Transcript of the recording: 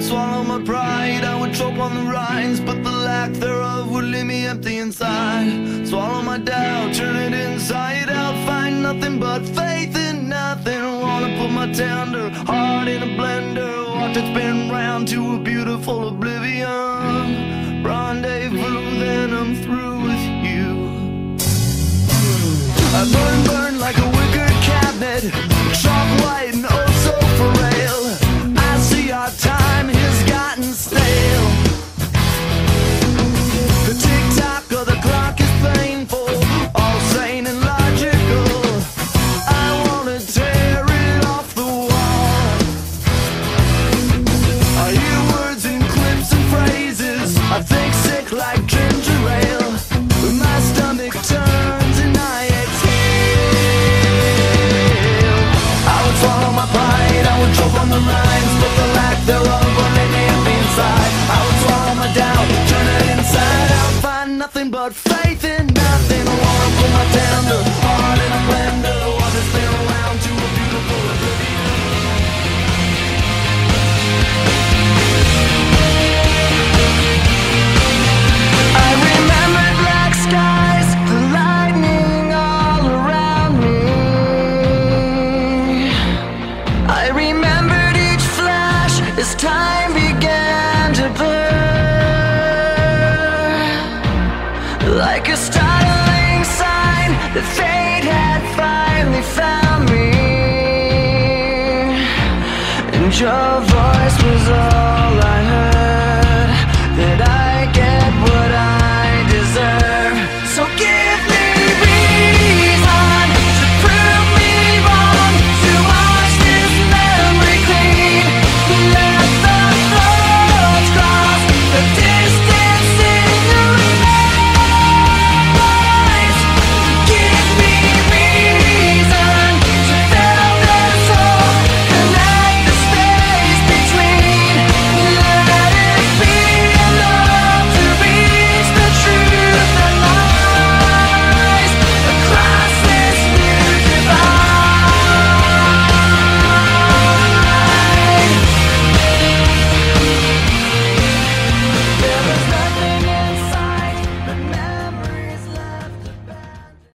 swallow my pride, I would choke on the rinds, but the lack thereof would leave me empty inside. Swallow my doubt, turn it inside out, find nothing but faith in nothing. Wanna put my tender heart in a blender, watch it spin round to a beautiful oblivion. Rendezvous, then I'm through with you. I burn like a wicker cabinet, chalk white and oh so frail. I see our time has gotten stale. The tick-tock of the clock is painful, all sane and logical. I wanna tear it off the wall. I hear words and clips and phrases, I think sick like ginger ale. My stomach turns and I exhale. I would swallow my pride, I would choke on the lines, but the lack thereof will let me up inside. I would swallow my doubt, turn it inside out, find nothing but faith in nothing. I wanna put my tender heart in a blender, watch it spin around to a beautiful oblivion. I remember black skies, the lightning all around me. I remembered each flash as time began to burn, like a startling sign that fate had finally found me, and your voice was all I heard.